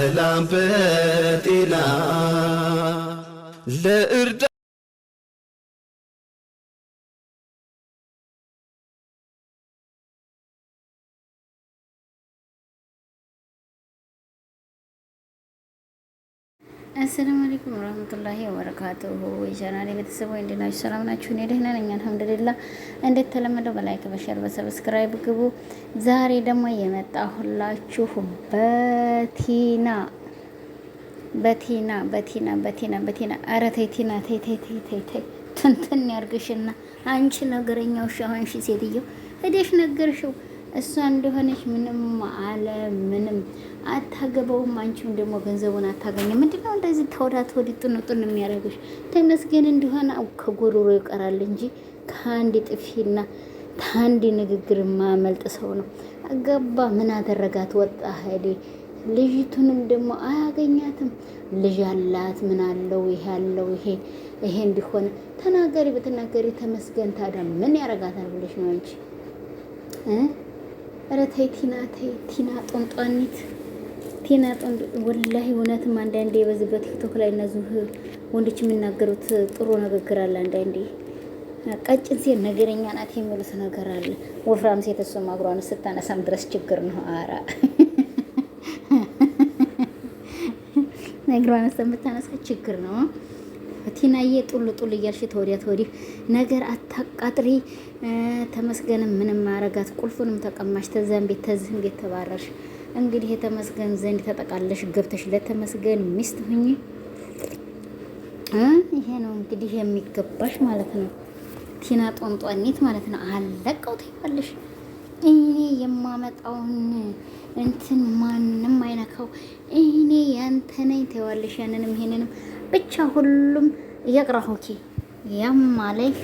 በሰላም በጤና ለእርዳ አሰላሙ አለይኩም ወራህመቱላሂ ወበረካቱሁ። የቻናሌ ቤተሰቦች እንዴት ናችሁ? ሰላም ናችሁ? እኔ ደህና ነኝ አልሐምዱሊላህ። እንዴት ተለመደው በላይክ በሸር በሰብስክራይብ ግቡ። ዛሬ ደግሞ የመጣሁላችሁ በቲና ኧረ ተይ ቲና ተይ ትንትን ያርግሽና አንቺ ነገረኛው ሻሆንሽ ሴትዮ ሄደሽ ነገርሽው እሷ እንደሆነች ምንም አለ ምንም አታገባውም። አንቺም ደግሞ ገንዘቡን አታገኝም። ምንድነው እንደዚህ ተወዳት ወዲ ጥንጡን የሚያደርግሽ? ተመስገን እንደሆነ ከጎሮሮ ይቀራል እንጂ ከአንድ ጥፊና ከአንድ ንግግር ማመልጥ ሰው ነው። አገባ ምን አደረጋት? ወጣ ሄደ። ልጅቱንም ደግሞ አያገኛትም። ልጅ አላት ምን አለው ይሄ አለው ይሄ እንዲሆን ተናገሪ። በተናገሪ ተመስገን። ታዲያ ምን ያረጋታል ብለሽ ነው አንቺ? ኧረ ተይ ቲና ጦንጧኒት ቲና ጦንጥ ወላሂ እውነትም አንዳንዴ በዚህ ቲክቶክ ላይ እነዚህ ወንዶች የሚናገሩት ጥሩ ንግግር አለ። አንዳንዴ ቀጭን ሴት ነገረኛ ናት የሚሉት ነገር አለ። ወፍራም ሴት እሷ ማግሯን ስታነሳም ድረስ ችግር ነው። አራ ነግሯን ስታነሳ ችግር ነው። ቲናዬ ጡል እያልሽ ተወዲህ ነገር አታቃጥሪ። ተመስገንም ምንም ማረጋት ቁልፉንም ተቀማሽ። ተዛም ቤት ተዝህም ቤት ተባረርሽ። እንግዲህ የተመስገን ዘንድ ተጠቃለሽ ገብተሽ ለተመስገን ሚስት ሁኚ። ይሄ ነው እንግዲህ የሚገባሽ ማለት ነው። ቲና ጦንጧኒት ማለት ነው። አለቀው ትይባለሽ። እኔ የማመጣውን እንትን ማንም አይነካው። እኔ ያንተ ነኝ ትይዋለሽ። ያንንም ይሄንንም ብቻ ሁሉም እያቅራሁኪ ያማለሽ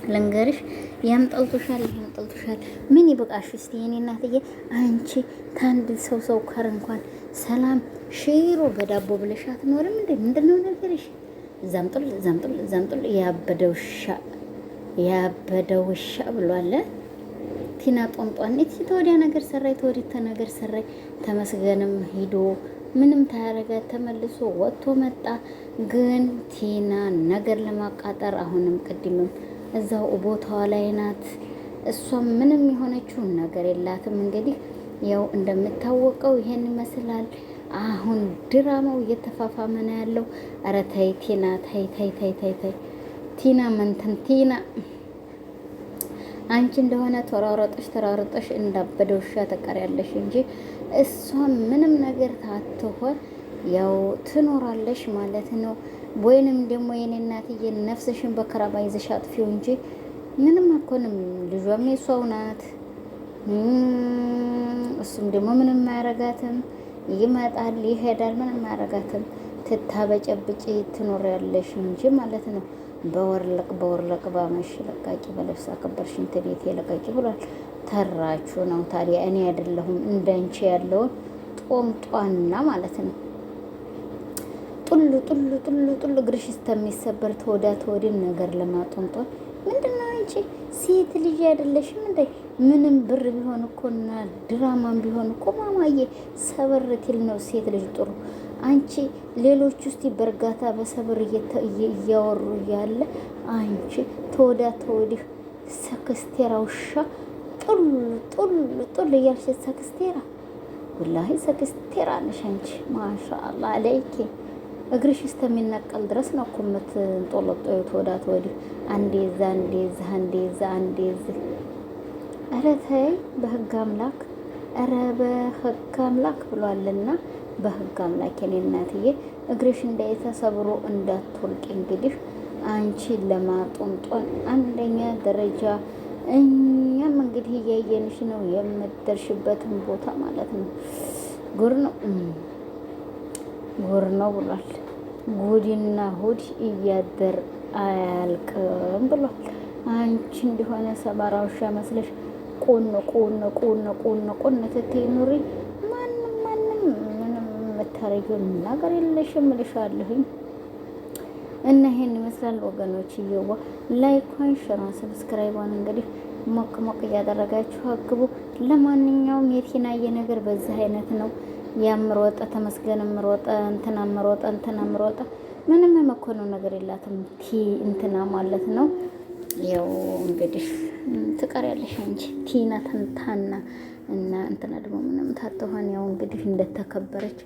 ልንገርሽ። ያምጠልቶሻል ምን ይበቃሽ? እስቲ የኔ እናትዬ አንቺ ታንድ ሰው ከር እንኳን ሰላም ሽሮ በዳቦ ብለሽ አትኖርም እንዴ? ምንድነው ነገርሽ? ዛምጡል ያበደውሻ ብሏል። ቲና ጦንጧኔት ተወዲያ ነገር ሰራይ ተመስገንም ሂዶ ምንም ታያረጋት ተመልሶ ወጥቶ መጣ። ግን ቲና ነገር ለማቃጠር አሁንም ቅድምም እዛው ቦታዋ ላይ ናት። እሷም ምንም የሆነችው ነገር የላትም። እንግዲህ ያው እንደምታወቀው ይሄን ይመስላል። አሁን ድራማው እየተፋፋመ ነው ያለው። ኧረ ተይ ቲና ተይ ቲና መንተን ቲና አንቺ እንደሆነ ተራረጠሽ እንዳበደ ውሻ ተቀሪያለሽ እንጂ እሷ ምንም ነገር ታትሆን ያው ትኖራለሽ ማለት ነው። ወይንም ደግሞ የኔ እናትዬ ነፍስሽን በከራባ ይዘሽ አጥፊው እንጂ ምንም አኮንም። ልጇም የሷው ናት። እሱም ደግሞ ምንም አያረጋትም። ይመጣል ይሄዳል፣ ምንም አያረጋትም። ትታበጨብጪ ትኖሪያለሽ እንጂ ማለት ነው። በወርለቅ ባመሽ ለቃቂ በለብሳ ከበርሽን ተቤት የለቃቂ ብሏል። ተራችሁ ነው ታዲያ። እኔ አይደለሁም እንደንቺ ያለውን ጦምጧና ማለት ነው። ጡል እግርሽ እስከሚሰበር ተወዲን ነገር ለማጦምጧል። ምንድነው አንቺ ሴት ልጅ አይደለሽም እንዴ? ምንም ብር ቢሆን እኮና ድራማም ቢሆን እኮ ማማዬ ሰበር ትል ነው ሴት ልጅ ጥሩ። አንቺ ሌሎች ውስጥ በርጋታ በሰብር እያወሩ ያለ አንቺ ተወዲህ ሰክስቴራ ውሻ ጡል እያልሽ ሰክስቴራ ወላሂ ሰክስቴራ ነሽ አንቺ። ማሻአላህ አለይኪ እግርሽ እስከሚነቀል ድረስ ነው እኮ የምትንጦለጦዩ ተወዲህ አንዴ ዛ። ኧረ ተይ በህግ አምላክ ብሏልና በህግ አምላክ የኔ እናትዬ እግርሽ እንዳይተሰብሮ እንዳትወልቂ። እንግዲህ አንቺ ለማጦንጦን አንደኛ ደረጃ እኛም እንግዲህ እያየንሽ ነው የምትደርሽበትን ቦታ ማለት ነው። ጉር ነው ብሏል። ጉድና ሁድ እያደር አያልቅም ብሏል። አንቺ እንደሆነ ሰባራ ውሻ መስለሽ ቁን ትትይ ኑሪ። ማንም ምንም የምታረጊው ነገር የለሽም እልሻለሁኝ። እና ይሄን ይመስላል ወገኖች። እየዋ ላይኳን ሸራን ሰብስክራይቧን እንግዲህ ሞቅ እያደረጋችሁ አግቡ። ለማንኛውም የቲናዬ ነገር በዚህ አይነት ነው። ያምሮጠ ተመስገንም ሮጠ እንትናም ሮጠ እንትናም ሮጠ ምንም የመኮነው ነገር የላትም እንትና ማለት ነው። ያው እንግዲህ ትቀሪያለሽ እንጂ ቲና ተንታና እና እንትና ደግሞ ምንም ታተሆን ያው እንግዲህ እንደተከበረች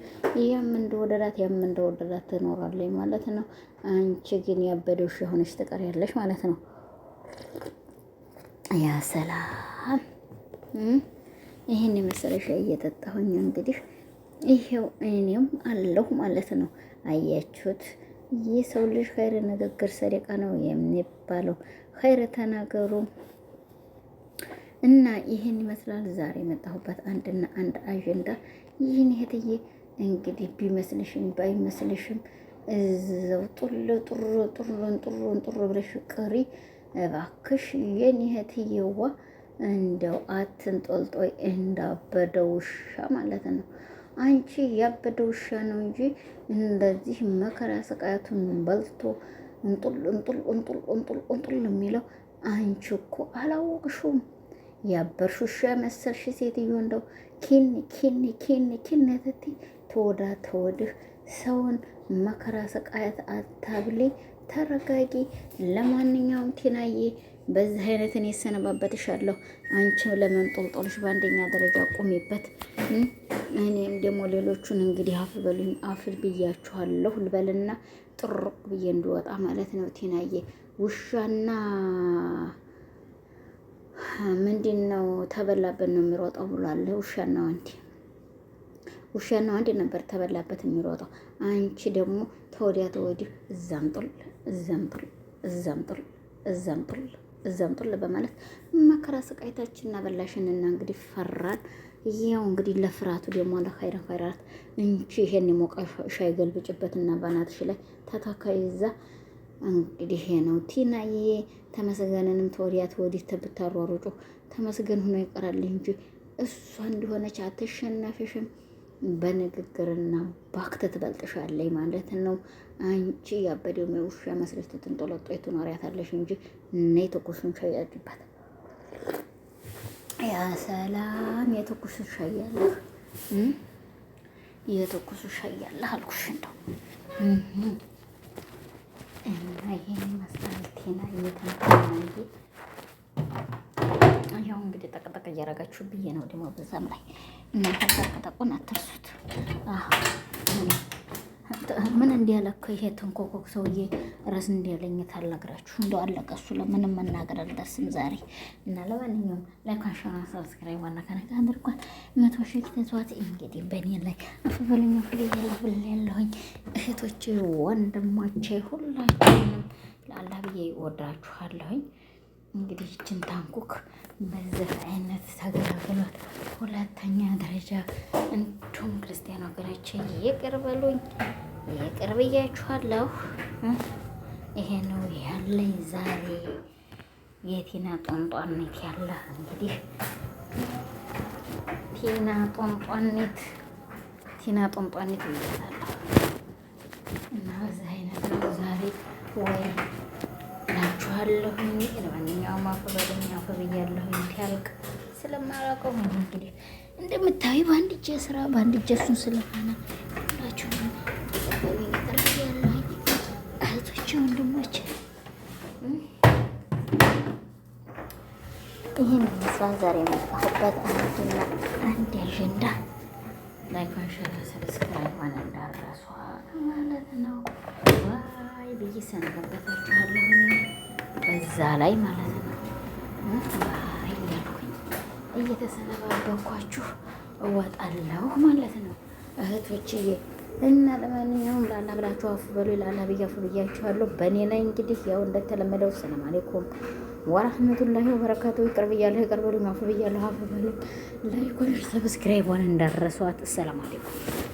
ያም እንደወደዳት ያም እንደወደዳት ትኖራለች ማለት ነው። አንቺ ግን ያበደው ሺ ሆነሽ ትቀሪያለሽ ማለት ነው። ያ ሰላም ይሄን የመሰለ ሻይ እየጠጣሁኝ እንግዲህ ይሄው እኔም አለሁ ማለት ነው። አያችሁት? የሰው ልጅ ኸይር ንግግር ሰደቃ ነው የሚባለው። ኸይር ተናገሩ እና ይህን ይመስላል ዛሬ የመጣሁበት አንድና አንድ አጀንዳ። ይህን እህትዬ እንግዲህ ቢመስልሽም ባይመስልሽም እዛው ጡር ብለሽ ቅሪ እባክሽ የኔ እህትዬዋ። እንደው አትንጦልጦይ እንዳበደ ውሻ ማለት ነው። አንቺ ያበደ ውሻ ነው እንጂ እንደዚህ መከራ ስቃያቱን በልቶ እንጡል የሚለው አንቺ እኮ አላወቅሽውም። ያበርሽ ውሻ መሰልሽ ሴትዮ። እንደው ኪን ተቲ ተወዳ ተወድህ ሰውን መከራ ስቃያት አታብሌ። ተረጋጊ። ለማንኛውም ቲናዬ በዚህ አይነት እኔ እሰነባበትሻለሁ። አንቺም ለመንጦልጦልሽ በአንደኛ ደረጃ ቁሚበት። እኔም ደግሞ ሌሎቹን እንግዲህ አፍ በሉኝ አፍ ብያችኋለሁ ልበልና ጥሩቅ ብዬ እንድወጣ ማለት ነው። ቲናዬ ውሻና ምንድን ነው ተበላበት ነው የሚሮጠው ብሏል። ውሻና ወንድ ነበር ተበላበት የሚሮጠው። አንቺ ደግሞ ተወዲያ ተወዲህ እዛም ጥል በማለት መከራ ስቃይታችንና በላሽንና እንግዲህ ፈራን። ያው እንግዲህ ለፍራቱ ደግሞ ለኸይራት እንጂ ይሄን የሞቀ ሻይ ገልብጭበትና ባናትሽ ላይ ተታካይዛ እንግዲህ ይሄ ነው ቲናዬ። ተመስገንንም ተወዲያ ተወዲህ ተብታሯሩጮ ተመስገን ሆኖ ይቀራል እንጂ እሷ እንደሆነች አትሸነፍሽም። በንግግርና ባክተ ትበልጥሻለች ማለት ነው። አንቺ ያበደው ውሻ መስለሽ ትንጦለጦ ትኖሪያታለሽ እንጂ ነይ ትኩሱን ሻይ ያጅባት። ያ ሰላም የትኩሱ ሻይ ያለህ የትኩሱ ሻይ ያለህ አልኩሽ እንደው እና ይሄን ይመስላል ቲና እየተንተናየ ያው እንግዲህ ጠቅጠቅ እያረጋችሁ ብዬ ነው ደግሞ በዛም ላይ እናንተ ጠቅጠቁን አትርሱት። ምን እንዲያለከ ይሄ ተንኮኮክ ሰውዬ ራስ እንዲያለኝ ታላግራችሁ እንደው አለቀ። እሱ ለምንም መናገር አልደርስም ዛሬ እና ለማንኛውም ላይክ አንሻና ሰብስክራይብ ዋና ከነጋ አድርጓል 100 ሺህ ተቷት። እንግዲህ በእኔ ላይ አፈበለኛ ያለሁኝ እህቶቼ ወንድሞቼ ሁላችሁንም ለአላህ ብዬ እወዳችኋለሁኝ። እንግዲህ እችን ታንኩክ በዚህ አይነት ተገላግሏል። ሁለተኛ ደረጃ እንዲሁም ክርስቲያን ወገኖቼ ይቅር በሉኝ፣ ይቅር ብያችኋለሁ። ይሄ ነው ያለኝ ዛሬ የቲና ጦንጧኔት ያለ እንግዲህ ቲና ጦንጧኔት ይላታለሁ እና በዚህ አይነት ነው ዛሬ ወይ ናችኋለሁኝ። ለማንኛውም አፍ በለኝ አፍ ብያለሁኝ ያልቅ ስለማላውቀው ነው እንግዲህ እንደምታዩ በአንድ እጄ ስራ በአንድ እጄ እሱን ስለሆነ ሁላችሁ ያለሁኝ እህቶቼ ወንድሞቼ ይህን ይመስላል ዛሬ የመጣሁበት አንድና አንድ አጀንዳ። ላይክ ሸር ሰብስክራይብ ዋን እንዳረሷ ማለት ነው። ዋይ ብዬ ሰነበታችኋለሁ በዛ ላይ ማለት ነው። ዋይ ያልኩኝ እየተሰነባበኳችሁ እወጣለሁ ማለት ነው እህቶችዬ። እና ለማንኛውም ላላ ብላችሁ አፍ በሉ ላላ ብያፉ ብያችኋለሁ። በእኔ ላይ እንግዲህ ያው እንደተለመደው ሰላም አለይኩም ወራህመቱላሂ ወበረካቱ። ይቅር ብያለሁ፣ ይቅር በሉኝ፣ አፍ ብያለሁ፣ አፍ በሉ። ላይክ ሰብስክራይብ ዋን እንዳረሷት። ሰላም አለይኩም።